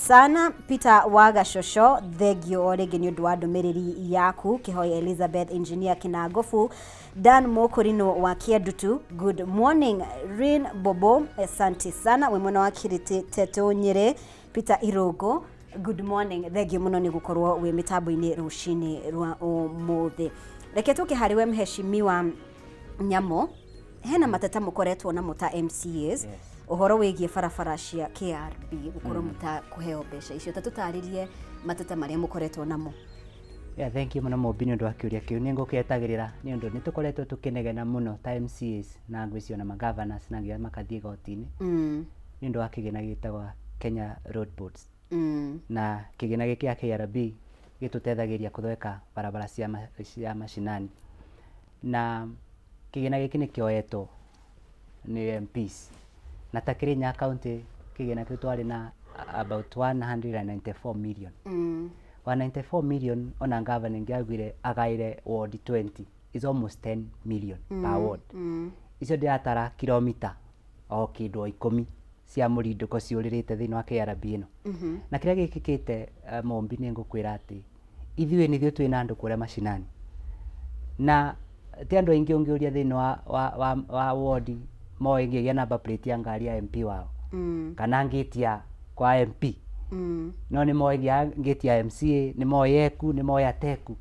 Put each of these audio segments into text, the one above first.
sana Peter Wagashosho thegio orege ni undu wa ndumiriri yaku Kihoi Elizabeth Engineer Kinagofu Dan Mokorino wa Kiadutu. Good morning Rin Bobo, asante sana. We mwana wa Kirite Teto Nyere Peter Irogo, good morning. Thegio muno ni gukorwo we mitambo-ini rucini rwa umuthi. Reke tukihariwe mheshimiwa Nyamo, hena mateta mukoretwo na muta MCAs uhoro wigie barabara cia KRB gukorwo muta kuheo mbeca icio tatutaririe mateta maria mukoretwo namo. Thank you muno Mobi ni undu wa kiuria kiu ni nguketagirira ni undu nitukoretwo tukinegena muno ta MCAs na ngwicio na governors na ngia makathie gotini ni undu wa kigina gitagwa Kenya Road Boards na kigina giki ya KRB gitutethagiria kuthweka barabara cia mashinani na kigina giki ni kioetwo ni MPs na Takirinya County kigina kiu twari na about 194 million 194 million ona governing yagwire agaire ward 20 is almost 10 million per ward. Icio ndiatara kilomita o kindu 10 cia murinduko ciuririte thini wa KRB ino na kiria gikikite Mombi ni ngukwira ati ithuĩ nithio twina andu kuria mashinani na ti andu aingi ungiuria thini wa ward moe ngia number plate ya ngari ya MP wao kana ngitia kwa MP no ni moe ngitia MCA ni moe eku ni moe ateku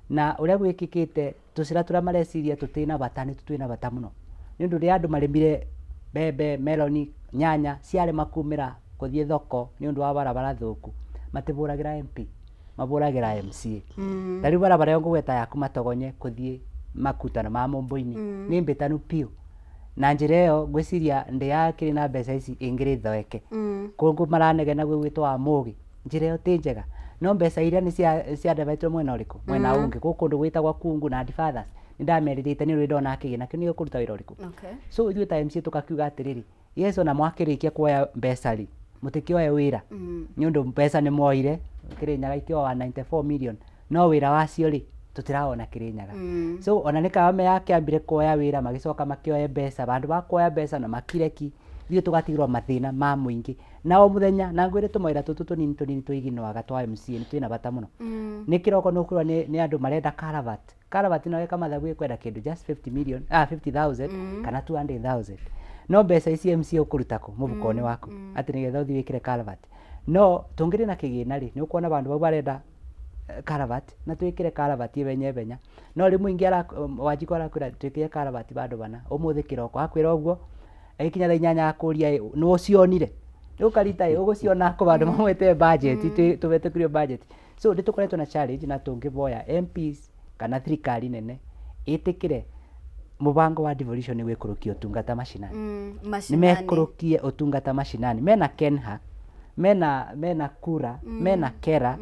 na uria gwikikite tucira tura mareciria tutina batani tutwina bata muno ni undu ria andu marimire bebe meloni nyanya ciare makumira kuthie thoko ni undu wa barabara thuku matiburagira MP maburagira MCA tari barabara yongo gweta yaku matogonye kuthie makutano ma Momboini ni mbitanu pio na njira iyo gwiciria ndi yakiri na mbeca ici ingiri thweke kungu maranegena gwitwa Mugi njira iyo ti njega no mbeca iria ni cia devetwo mwena uriku mwena ungi kundu gwitagwa Kungu na Fathers nindameririte ni ndona kigina kini yo kuruta wira uriku so ithuĩ ta MC tukakiuga atiriri yeso na mwakirikia kuoya mbeca ri mutikioe wira ni undu mbeca ni moire Kirinyaga ikioa 94 million no wira wacio ri tutiraona Kirinyaga so ona nikawame yake ambire kuoya wira magicoka makioe mbeca bandu bakuoya mbeca na makireki ithuĩ tugatigirwo mathina ma muingi na o muthenya na ngwire tumoira tutu tunini tuiginoaga twa MC ni twina bata muno ni kiroko nukurwa ni andu marenda Karavat no weka mathabu kwenda kindu just 50 million 50,000 kana 200,000 no mbeca ici MC ukurutako mubukone waku ati nigetha uthi wikire Karavat no tungiri na kigina ri ni ukuona bandu barenda Karavat na twikire Karavat benya no ri muingi Wanjiku arakwira twikire Karavat bandu bana umuthi kiroko akwira uguo ikinya tha inyanya akuria no cionire ukarita uguciona ko bandu mamwete budget tubetukirio budget so nditukoretwo na challenge na tungiboya MPs kana thirikari nene itikire mubango wa devolution wikurukia utungata mashinani nimekurukie utungata mashinani mena Kenha mena Kura mena Kera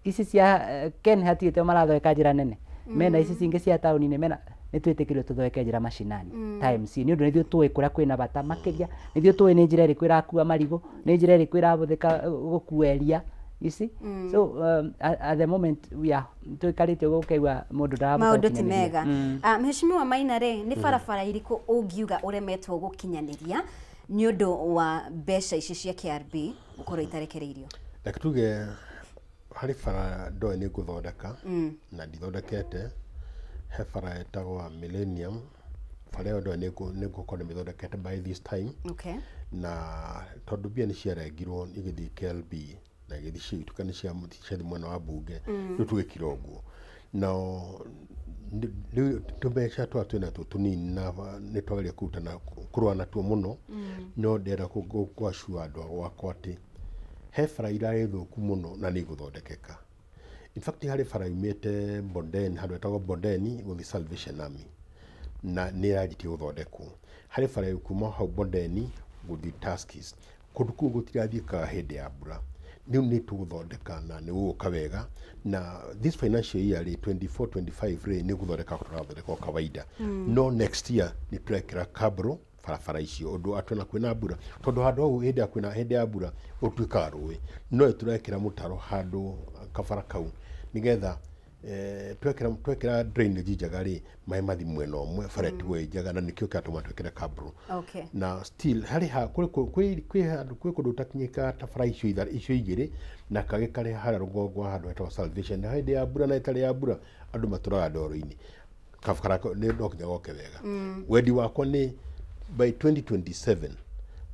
ici cia Kenha tiete marathweka njira nene mena ici cingi cia tauni ni mena nitwitikirio tuthweke njira mashinani times ni undu nithio tuwe kuria kwina bata makiria nithio tuwe ni njira iriku irakua marigo ni njira iriku irabuthika gukueria you see so at the moment we are tuikarite gukeigwa mundu ndarabuka maundu ti mega mheshimiwa Maina re ni barabara iriku ungiuga uremetwo gukinyaniria ni undu wa mbeca ici cia KRB gukorwo itarekereirio like tuge hari bara ndoe ni guthondeka na ndithondekete he bara etagwa Millennium bara yo ndoe ni gukorwo mithondekete by this time na tondu bia ni ciarengirwo igithi KLB na githi citukani cia mutisha mwena wa bunge tutwikira uguo no tubeca twatwina tunini na ni twageria kutana kurwana tuo muno no ndera gwacua andu wakwa ati he bara irari thuku muno na ni guthondekeka in fact hari bara imete Bondeni handu etagwo Bondeni guthi Salvation Army na ni yariti guthondekwo hari bara kuma hau Bondeni guthi Tuskys kundu kuu gutirathika hindi ya mbura ni tuguthondeka na ni guka wega na this financial year 24-25 ni guthondeka turathondeka kawaida no next year ni turekera kabro barabara icio undu atuna kwina mbura tondu handu hau hindi ya mbura utwika rui no turekera mutaro handu kabara kau nigetha twekera drainage njega ri mai mathi mwena omwe faret way njega na nikio katuma twekera kabro na still hari ha kwi handu kwi kundu takinyika tabara icio igiri na kage kare hara rugongo handu hetwa Salvation na hinde ya mbura na itari ya mbura andu maturaga ndoro-ini kabara ni ndokinya goke wega wendi wakwa ni by 2027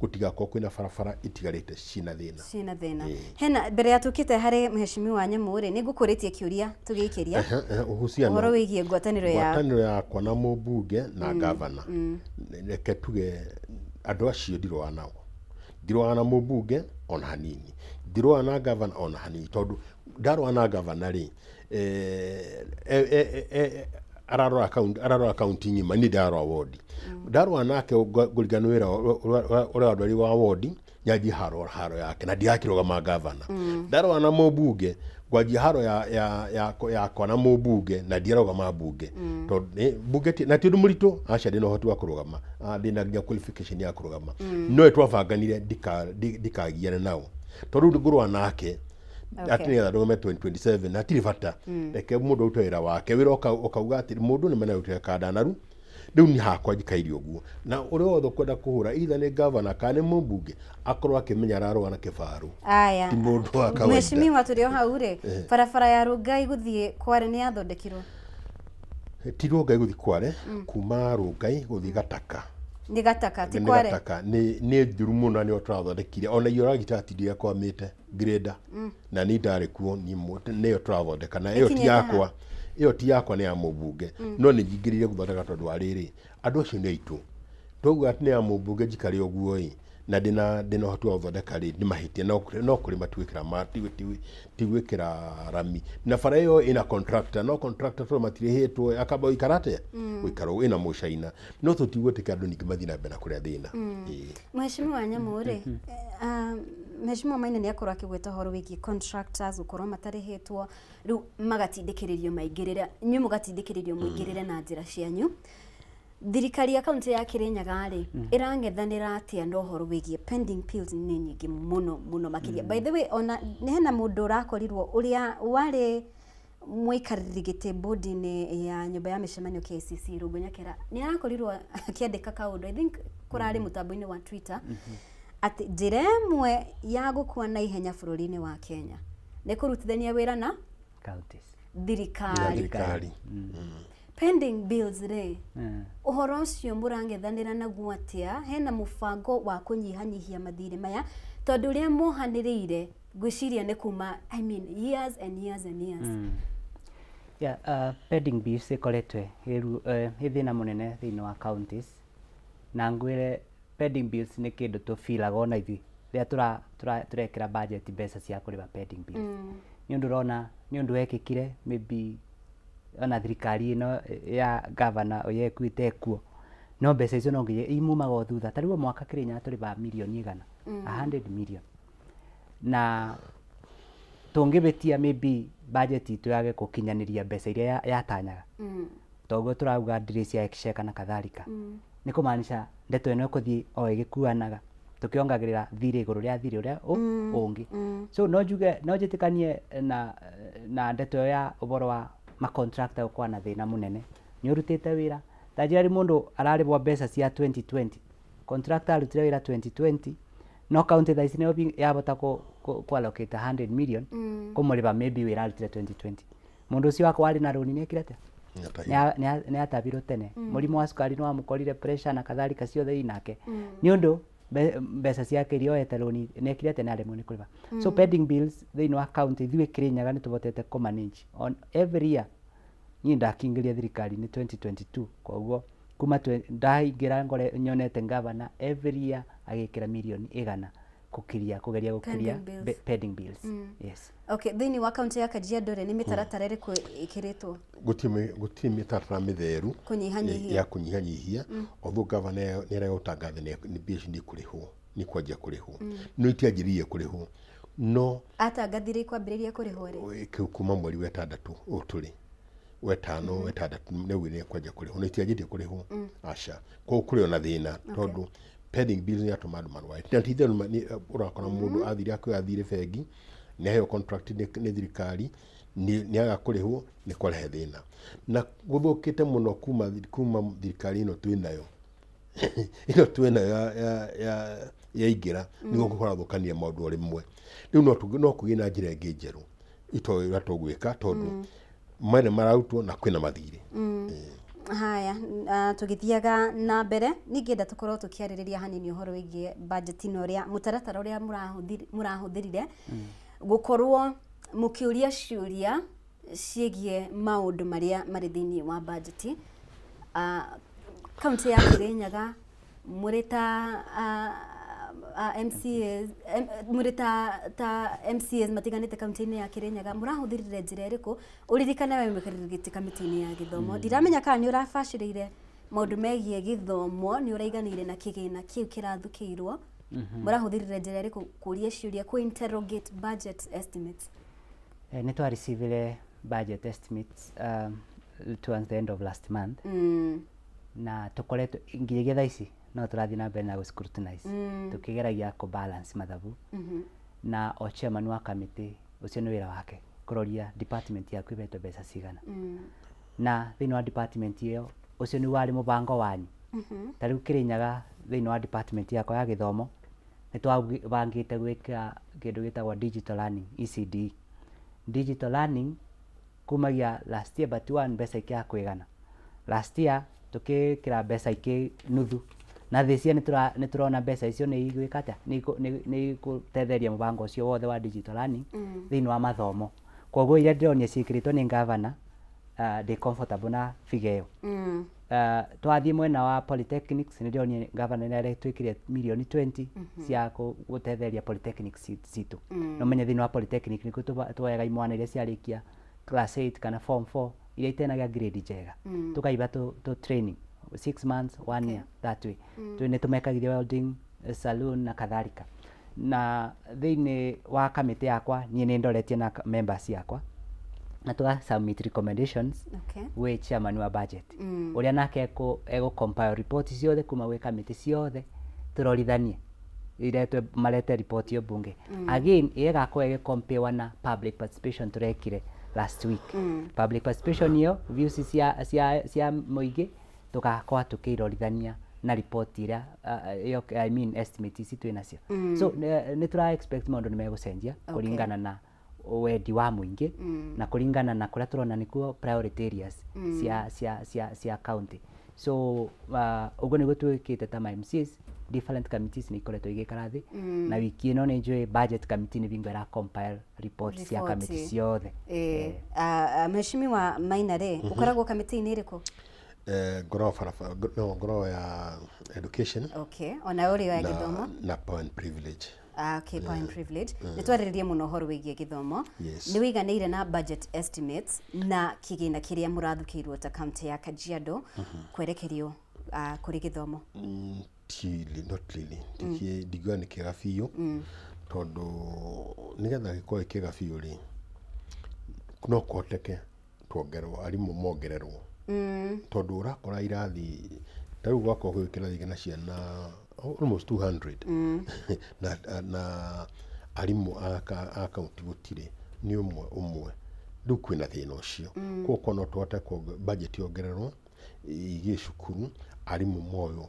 gutigakorwo kwina barabara itigarite cina thina hena mbere ya tukite hari mheshimiwa Nyamũ ni ngukuritie kiuria tugikiria uhusiano horo wigie ngwataniro yakwa na mũmbunge na gavana reke tuge andu acio ndirwa nao ndirwa na mũmbunge ona hanini ndirwa na gavana ona hanini tondu ndarwa na gavana ri ararora county nyima ni ndarwa ward ndarwa nake ngurigano wira ura ndwari wa ward nyaji haro yake na ndiakirogama gavana ndarwa na mũmbunge gwaji haro ya kona mũmbunge na ndirogama mbunge to mbunge na ti ndumurito acha ndino hoti wa kurogama ndina nginya qualification ya kurogama no etwabanganire ndikagiane nao to ru ngurwa nake ati ya ndome 2027 atiri bata reke mundu utwira wake wira ukauga ati mundu ni mena utwe kadanaru riu ni hakwa njikairio guo na uri wothe kwenda kuhura itha ni gavana kana mũmbunge akorwo akimenya ararwa na kibaru aya ti mundu wa kawaida mheshimiwa turio hau ri barabara ya Rungai guthie Kware ni yathondekirwo ti Rungai guthie Kware kuma Rungai guthie Gataka ni Gataka ti Kware Gataka ni njuru muno ni oturathondekire ona iyo ragitati ndia kwamite grader na ni ndari kuo ni oturathondeka na iyo ti yakwa ni ya mũmbunge no ni jingirire guthondeka tondu ariri andu acio ni aitu togu ati ni ya mũmbunge njikari oguo na ndina hoti wa guthondeka ri ni mahitie no kuri matwikira tiwikira rami na bara iyo ina contractor no contractor to matirihitwo akaba ikarate wikaro ina mushaina no tutigwetika andu ningi mathina mbena kuria thina mheshimiwa Nyamũ mheshimiwa Maina ni akorwo akigweta horo wiki contractors ukorwo matarihitwo riu magatindikiririo maingirira nyu mugatindikiririo muingirire na njira cianyu thirikari ya kaunti ya Kirinyaga ri irangethanira atia ndo horo wigie pending bills ni nyingi muno makiria by the way ona ni hena mundu urakorirwo uria wari mwikariri gite bodi ni ya nyumba ya mishemanio KCC Rungu Nyakera ni arakorirwo akiandika kaundu I think kurari mutambo-ini wa Twitter ati njira imwe ya gukua na ihenya bururi-ini wa Kenya ni kurutithania wira na counties thirikari pending bills ri uhoro ucio murangethanira naguo atia hena mubango wa kunyihanyihia mathire maya tondu ria mohanirire gwiciria ni kuma I mean years and years pending bills ikoretwe thina munene thiini wa counties na ngwire pending bills ni kindu tufilaga ona ithi ria turekira budget mbeca cia kuriba pending bills ni undu rona ni undu wekikire maybe ona thirikari ino ya governor oyekuite kuo no mbeca icio no nginya imumaga thutha tariwa mwaka Kirinyaga turiba milioni 100 million na tungibetia maybe budget itu yage kukinyaniria mbeca iria yatanyaga togo turauga ndiri cia exchequer na kadhalika ni kumaanisha ndeto ino kuthii o igikuanaga tukiongagirira thiri iguru ria thiri uria ungi so no jitikanie na ndeto ya uboro wa ma contractor kwa na thina munene ni urutite wira tajari mundu araribwa mbeca cia 2020 contractor arutire wira 2020 no county thaisi ne yabota ku allocate 100 million kumuriba maybe wira arutire 2020 mundu ucio wako ari na roni ne kirete ni atabiro tene murimu wa sukari no amukorire pressure na kadhalika ciothe inake ni undu mbeca ciake irio eteroni ne kirete na aremwe ni kuriba so pending bills they no account ithiwe Kirinyaga ni tubotete ku manage on every year ni ndakingiria thirikari ni 2022 koguo kuma ndaingira ngore nyonete gavana every year agikira milioni 100 kugeria pending bills yes okay thini wa county ya Kajiado ni mitaratara iriku ikiritwo gutimi mitaratara mitheru ya kunyihanyihia although gavana ni arayotangatha ni bill ni kurihwo ni kwajia kurihwo no itiajirie kurihwo no atangathire kwambiriria kurihwo ri kuma mweri wa 6 uturi wetano wetandatu ne kwajia kurihwo no itiajirie kurihwo acha ko kuri ona thina tondu pending bills ni atumadu marwa tithero ni urakona mundu athire bengi ni heyo contract ni thirikari nĩ aga kũrĩhwo nĩ kwarehe thĩna na gũthũkĩte mũno kuma thirikari ĩno twĩnayo ĩno twĩnayo ya ingĩra nĩguo kũrathũkania maũndũ o rĩmwe rĩu no kũgĩe na njĩra ĩngĩ njerũ itoĩ ũrĩa tũgwĩka tondũ mene mararutwo na kwĩna mathirĩ. Haya, tugithiaga na mbere ningĩenda tũkorwo tũkĩarĩrĩria hanini ũhoro wĩgiĩ budget ino ũrĩa mũtaratara ũrĩa mũrahũthĩrire gũkorwo mũkĩũria ciũria ciĩgiĩ maũndũ marĩa marĩ thĩinĩ wa budget. Kaunti ya Kirinyaga mũrĩ ta MCAs mũrĩ ta MCAs matiganĩte kaunti-inĩ ya Kirinyaga mũrahũthĩrire njĩra ĩrĩkũ ũririkane we mũikarĩrĩte kamĩtĩ-inĩ ya gĩthomo ndiramenya kana nĩ ũrabacĩrĩire maũndũ megiĩ gĩthomo nĩ ũraiganĩire na kĩgĩna kĩu kĩrathukĩirwo mũrahũthĩrire njĩra ĩrĩkũ kũria ciũria ku interrogate budget estimates? Nĩ twarecivire budget estimates towards the end of last month na tukoretwo nginya thaa ici no tũrathiĩ na mbere na gũ scrutinize tukigeragia ku balance mathabu na o chairman wa kamĩtĩ ũcio nĩ wĩra wake kũroria department yaku ĩhetwo mbeca cigana na thĩinĩ wa department ĩyo ũcio nĩ warĩ mũbango wanyu ta rĩu Kirinyaga thĩinĩ wa department yakwa ya gĩthomo nĩ twabangĩte gwĩka kĩndũ gĩtagwo digital learning ECD. Digital learning kumagia last year but one mbeca ikĩa kwĩgana last year tukĩkĩra mbeca ikĩ nuthu na thĩcia nĩ tũrona mbeca icio nĩ igwĩka atĩa nĩ gũtetheria mũbango ũcio wothe wa digital learning thĩinĩ wa mathomo koguo iria ndĩronia ciĩkĩrĩtwo nĩ governor ndĩ comfortable na figure ĩyo. Twathiĩ mwena wa polytechnics nĩ ndĩronia governor nĩ aretwĩkire milioni 20 cia gũtetheria polytechnics citũ no menye thĩinĩ wa polytechnic nĩkuo twoyaga imwana iria ciarĩkia class 8 kana form 4 iria itenaga grade njega tukaiba to training 6 months 1 year that way nĩ tũmekagithia welding saloon na kadhalika na thĩinĩ wa kamĩtĩ yakwa niĩ nĩ ndoretie na members yakwa na tuga submit recommendations we chairman wa budget ũrĩa nake ego compile report ciothe kuma gwĩ kamĩtĩ ciothe tũrorithanie iretwe marete report yo bunge again ĩgakorwo ĩgĩcompare na public participation turekire last week public participation yo views cia mũingĩ tugakorwo tukĩrorithania na report ĩrĩa I mean estimate ici twĩnacio so nĩ tũra expect maũndũ nĩ megũcenjia kũringana na wendi wa mũingĩ na kũringana na kũrĩa tũrona nĩkuo priority areas cia county so ũguo nĩguo twĩkĩte ta MCAs different committees nĩ ikoretwo igĩikara thĩ na wiki ĩno nĩ njũĩ budget committee nĩ bingo ĩra compile report cia committee ciothe. Mheshimiwa Maina rĩ ũkoragwo kamĩtĩ-inĩ ĩrĩkũ? Ngoro ya education ona ũrĩ wa gĩthomo na power and privilege. Power and privilege nĩ twarĩrĩrie mũno ũhoro wĩgiĩ gĩthomo nĩ wĩiganĩire na budget estimates na kĩgĩna kĩrĩa mũrathukĩirwo ta kaunti ya Kajiado kwerekerio kũrĩ gĩthomo? Not really ndigiwa nĩ kĩega biũ tondũ nĩgetha gĩkorwo kĩega biũ rĩ no kũhoteke tuongererwo arimũ mongererwo tondũ ũrakora irathi ta rĩu gwakorwo gwĩ kĩrathi kĩna ciana almost 200 na arimũ a kaunti gũtirĩ nĩ ũmwe rĩu kwĩna thĩna ũcio koguo no tũhote budget yongererwo igĩe cukuru arimũ moyo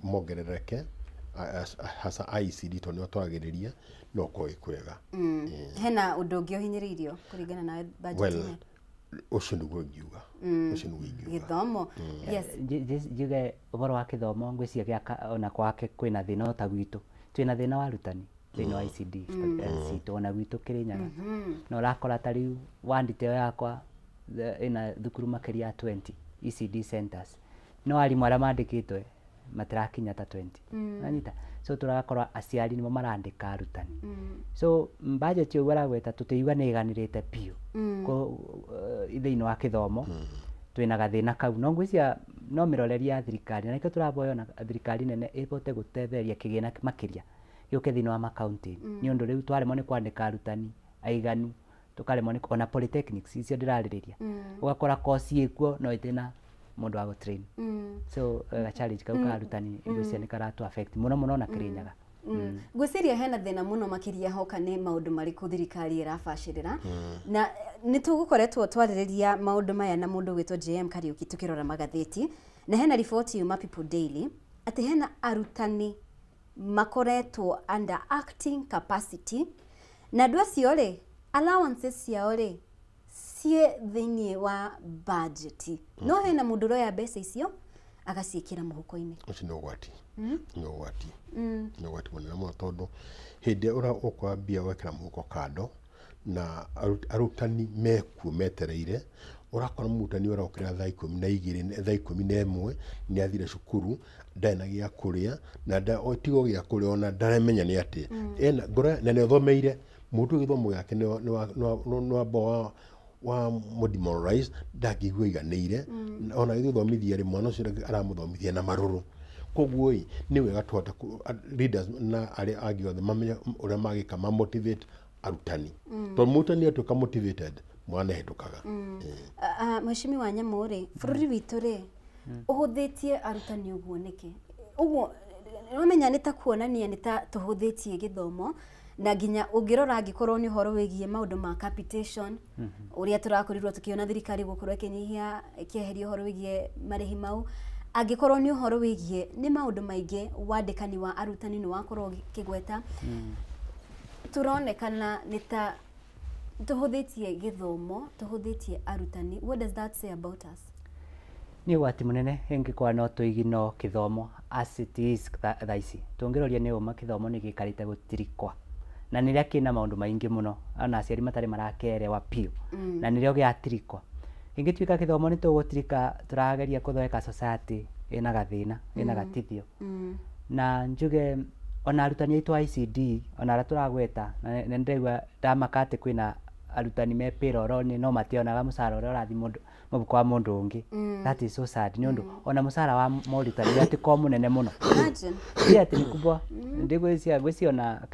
mongerereke hasa ICD tondũ nĩo twagĩrĩria no kũrĩ kwega. Hena ũndũ ũngĩ ũhinyĩrĩirio kũringana na budget ĩno? Ũcio nĩguo ingiuga gĩthomo. Njuge ũhoro wa gĩthomo ngwĩciria ona kwake kwĩna thĩna ta gwitũ twĩna thĩna wa arutani thĩinĩ wa ICD citũ ona gwitũ Kirinyaga na ũrakora ta rĩu wandite yakwa ĩna thukuru makĩria ya 20 ECD centers no arimũ arĩa mandĩkĩtwe matirakinya ta 20 nanyita so tũrakorwa aciari nĩmo marandĩka arutani so budget yo gweta tũtĩigua nĩ iganĩrĩte piũ thĩinĩ wa gĩthomo twĩna gathĩna kau no ngwĩcia no mĩroreria ya thirikari na nĩkĩo tũraboya na thirikari nene ĩbote gũtetheria kĩgĩna makĩria gĩũke thĩinĩ wa makaunti nĩ ũndũ rĩu twaremwo nĩ kwandĩka arutani aiganu tũkaremwo nĩ ona polytechnics icio ndĩrarĩrĩria ũgakora course ĩkuo no ĩtĩna mũndũ wa gũtrain so challenge kau ka arutani ngwĩcia nĩ karatu affect mũno na Kirinyaga Gwiciria hena thina muno makiria hoka ni maundu mariku thirikari irabacirira na nitugukoretwo twaririria maundu maya na mundu gwitwo JM Kariuki tukirora magatheti na hena riboti yuma People Daily ati hena arutani makoretwo under acting capacity na andu acio ri allowances ciao ri cie thiini wa budget no hena mundu roya mbeca icio agaciikira muhuko-ini ucio ni ugwati ni ugwati ni ugwati munene muno tondu hindi ura ukwambia wekera muhuko kando na arutani mekuo metereire urakora mutani urokira thaa 12 thaa 11 ni athire cukuru ndena gia kuria na tigo gia kuria ona ndaramenya ni ati ena ngora na ni thomeire mundu githomo yake ni wa demoralize ndangigwa iganire ona githomithia ri mwana ucio aramuthomithia na maruru koguo ni wega twata leaders na ari agiothe mamenya uria magika ma motivate arutani to mutani atuka motivated mwana hetukaga Mheshimiwa Nyamuri bururi witu ri uhuthitie arutani uguo niki uguo nomenya ni ta kuonania ni ta tuhuthitie githomo na nginya ungirora angikorwo ni horo wigie maundu ma capitation uria turakorirwo tukiona thirikari gukorwo ikinyihia ikieheria horo wigie marihi mau angikorwo ni horo wigie ni maundu maingi wandikani wa arutani ni wakorwo kigweta turonekana ni ta tuhuthitie githomo tuhuthitie arutani. What does that say about us? Ni wati munene hengi kwa no tuigino kithomo as it is thaici tungiroria ni uma kithomo ni gikarite gutirikwa na niria kina maundu maingi muno ona aciari matari marakerewa piu na nirio giatirikwa ingituika kithomo ni tugutirika turageria kuthondeka society ina gathina ina gatithio na njuge ona arutani aitu ICD ona ara turagweta na ndegwa ndamakate kwina arutani me piroroni no mationaga musara uria urathi mundu mubuko wa mundu ungi that is so sad ni undu ona musara wa morutani ati ko munene muno Imagine yeah ati nikubwa gwiciona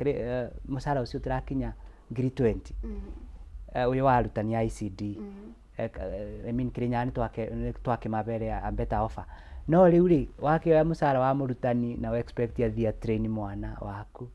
musara ucio turakinya ngiri 20 uyu wa arutani ICD I mean Kirinyani twake mabere a better offer no riu ri wakioya musara wa murutani na expect athia train mwana waku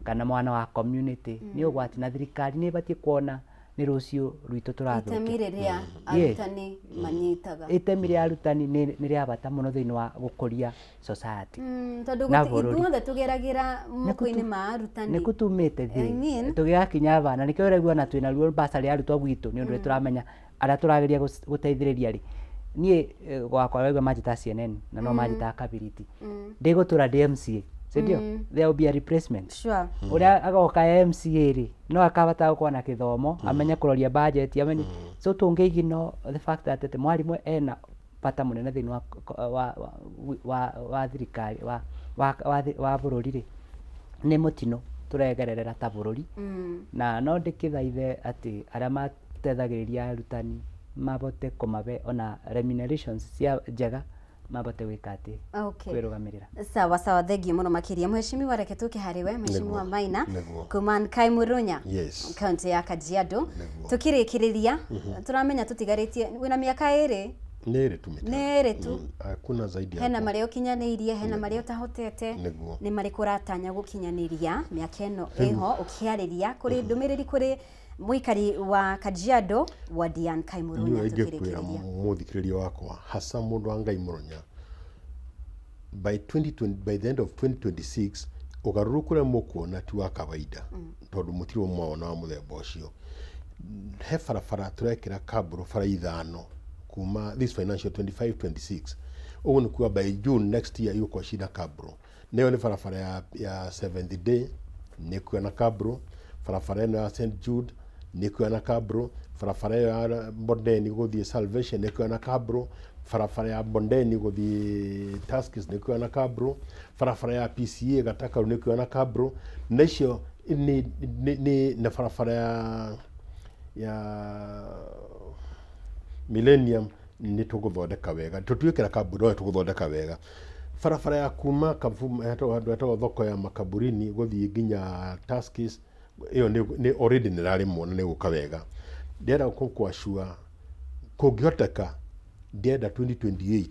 kana mwana wa community ni ugwati na thirikari ni batie kuona ni rucio rwito turathuka itemireria arutani manyitaga itemire arutani ni ria bata muno thiini wa gukuria society tondu ithuothe tugeragira moko-ini ma arutani ni kutumite thi tugiakinya bana nikio regua na twina ruo basari arutwa gwitu ni undu turamenya ara turageria guteithiriria ri nie gwakwa wegwa majita CNN na no majita Kabiriti ndigutura DMCA sindio there will be a replacement sure uria agoka MCA ri no akabata gukwa na kithomo amenya kuroria budget amenye so tungeigino the fact that the mwalimu ena pata munene thini wa thirikari wa bururi ri ni mutino turegererera ta bururi na no ndikithaithe ati aria matethagiriria arutani mabote kumabe ona remunerations cia njega mabote wikati kwirugamirira sawa sawa thegi muno makiria mheshimiwa reke tukihariwe mheshimiwa Maina kuman Kaimurunya county ya Kajiado tukirikiriria turamenya tutigaritie wina miaka iri nere tu hakuna zaidi hena mario ukinyanirie hena mario tahotete ni mariku ratanya gukinyaniria miaka ino iho ukiariria kuri ndumiriri kuri muikari wa Kajiado wa Dian Kaimurunya tukirikiriria muthikiriria wakwa hasa mundu wa Kaimurunya by the end of 2026 ugarurukure mukuona ti wa kawaida tondu mutiro mwaona wa muthemba ucio he barabara turekira kaburo bara ithano kuma this financial 25-26 ugu ni kuwa by June next year yuko shida kaburo nayo ni barabara ya 7th day ni kuona kaburo barabara ya St Jude ni kuona kaburo barabara ya Bondeni guthie Salvation ni kuona kaburo barabara ya Bondeni guthie Tuskys ni kuona kaburo barabara ya PCA Gataka ni kuona kaburo nacio ni na barabara ya Millennium ni tuguthondeka wega tutwikira kaburo tuguthondeka wega barabara ya kuma kavumu hetwa thoko ya Makaburini guthie nginya Tuskys iyo ni already nirari mona ni guka wega ndera kwa shua kugihoteka ndenda 2028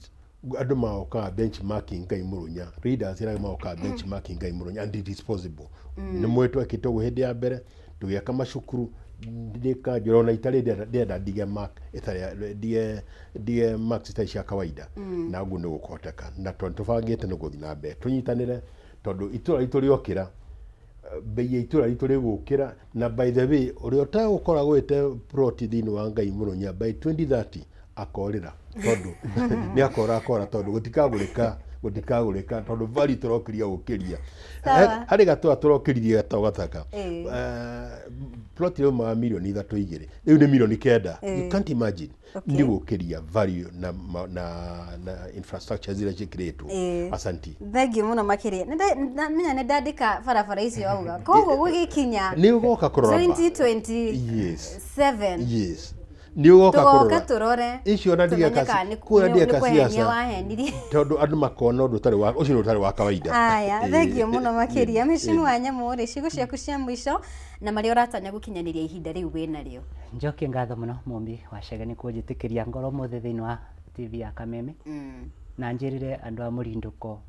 andu maoka benchmarking ngai murunya readers ira maoka benchmarking ngai murunya and it is possible ni mwetu akitogo hindi ya mbere tugiaka macukuru ndika jorona itali ndenda dige mark itali die marks ita cia kawaida na ugu ni gukoteka na tubangite ni guthi na mbere tunyitanire tondu itura ituriokira bei itura iturigukira na by the way uri utagukora gwite plot thini wa ngai murunya by 2030 akorira tondu ni akora tondu gutikagurika tondu vari turokiria gukiria hari gatwa turokiririe gataka plot yo ma milioni 3 riu ni milioni 9 you can't imagine ni gukiria value na infrastructure zile cikiretwo asanti thank you muno makiria menya ne ndandika barabara icio auga koguo gugikinya ni ugoka kurora 2027 yes ni ugoka kurora turore icio na ndiga kasi kuna ndiga siasa tondu andu makona undu tari wa ucio tari wa kawaida aya thank you muno makiria mishinu wa nyamu ri cigo ciaku cia mwisho na mari uratanya gukinyaniria ihinda riu wina rio njoki ngatho muno mumbi wa Chege ni kunjitikiria ngoro muthe thini wa TV ya Kameme na njirire andu a murinduko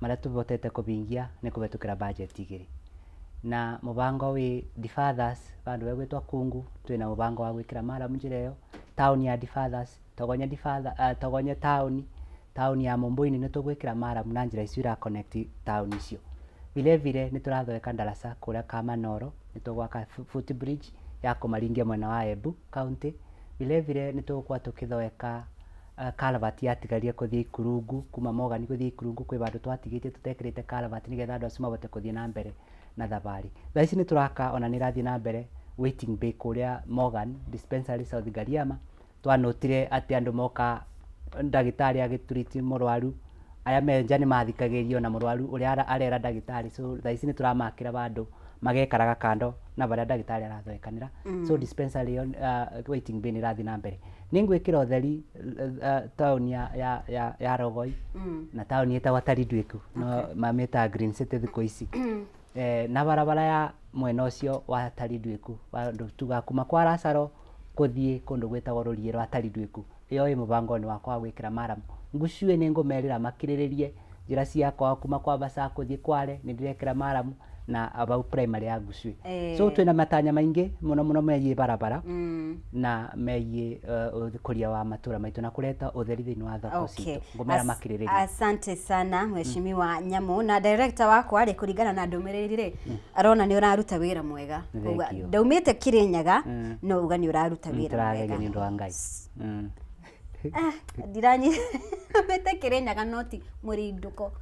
maria tubotete kubingia ni kubetukira budget igiri na mubango wi Difathers bandu wegwitwa kungu twina mubango wa gwikira mara munjireo town ya Difathers togonye town ya Momboini ni tugwikira mara na njira icio ira connect town icio vile ni turathweka ndarasa kuria Kamanoro ni tugwaka footbridge ya kumaringia mwena wa Embu county vile ni tugwa tukithweka Calvert yatigaria kuthii Ikurungu kuma Morgan kuthii Ikurungu kwi bandu twatigite tutekirite Calvert nigetha andu acio mabote kuthii na mbere na thabari thaici ni turaka ona ni rathii na mbere waiting bay kuria Morgan dispensary South Gariama twanotire ati andu moka ndagitari agitreat murwaru aya menja ni mathikagirio na murwaru uria arera ndagitari so thaici ni turamakira bandu magekaraga kando na baria ndagitari arathwekanira so dispensary waiting bay ni rathii na mbere ningwikira utheri town ya Rogoi na town yetagwa Taridwiku no mameta Green City thiko ici na barabara ya mwena ucio wa Taridwiku bandu tugakuma kwa Rasaro kuthie kundu gwetagwo Ruriĩ rwa Taridwiku iyo ĩ mubango ni wakwa gwikira maramu ngucue ni ngumerira makiriririe njira ciakwa kuma kwa Basa kuthie Kware ni ndirekira maramu na about primary ya Ngucue so twina matanya maingi muno megie barabara na megie kuria wa matura maitu na kuleta utheri thini wa thoko citu ngumera makiririria asante sana mheshimiwa Nyamu na director wako ari kuringana na ndumiriri ri arona ni uraruta wira mwega ndaumite Kirinyaga no uga ni uraruta wira mwega ni ndo wangai ndiranyi mete Kirinyaga noti murinduko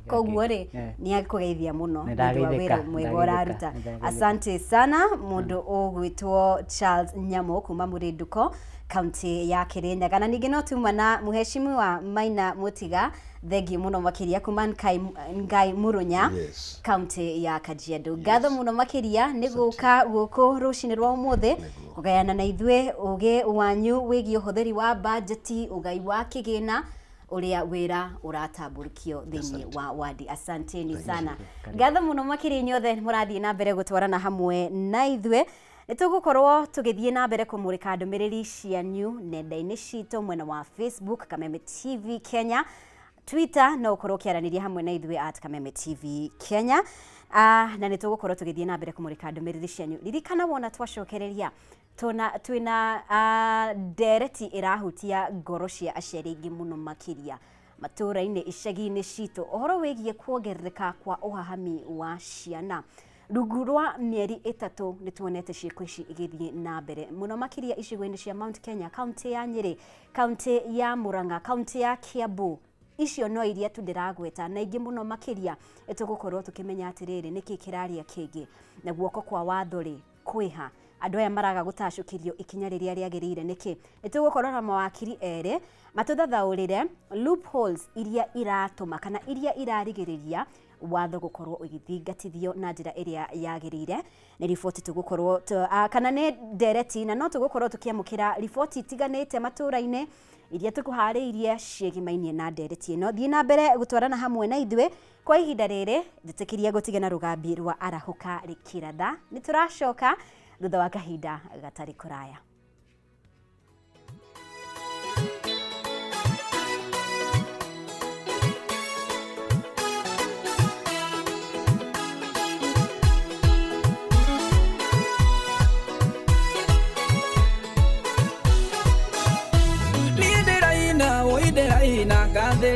koguo ri ni akugeithia muno wira mwega uraruta asante sana mundu ugwitwo Charles Nyamu kuma murinduko county ya Kirinyaga na ningi no tuma na muheshimiwa Maina Mutiga thengi muno makiria kuma Ngai Murunya county ya Kajiado gatho muno makiria ni guka guku rucini rwa umuthe kugayana na ithwe uge wanyu wigi uhuthiri wa budget ugai wa kigina uria wira uratamburikio thini wa wadi asanteni sana gatho muno makiria nyothe murathie na mbere gutwarana hamwe na ithwe nitugukorwo tugithie na mbere kumurika ndumiriri cianyu nenda-ini citu mwena wa Facebook Kameme TV Kenya Twitter no ukorwo kiaraniria hamwe na ithwe @Kameme TV Kenya na nitugukorwo tugithie na mbere kumurika ndumiriri cianyu ririkana wona twacokereria twina ndereti irahutia ngoro cia aciari ingi muno makiria matura-ini icagi-ini citu uhoro wigie kuongerereka kwa uhahami wa ciana rungu rwa mieri 3 ni tuonete ciiko ici igithie na mbere muno makiria icigo-ini cia Mount Kenya county ya Nyeri county ya Murang'a county ya Kiambu icio no iria tundiragweta na ingi muno makiria etugukorwo tukimenya atiriri niki kiraria kingi na guoko kwa watho ri kwiha andu aya maraga gutacukirio ikinya riria riagirire niki nitugukorwo na mawakiri ere matuthathaurire loopholes iria iratuma kana iria irarigiriria watho gukorwo ugithingatithio na njira iria yagirire ni riboti tugukorwo kana ni ndereti na no tugukorwo tukiamukira riboti tiganite matura-ini iria tukuhariirie ciegimainie na ndereti ino thie na mbere gutwarana hamwe na ithwe kwa ihinda riri nditikiria gutigana rugambi rwa arahuka rikiratha ni turacoka thutha wa kahinda gatari kuraya. na ngathĩrĩ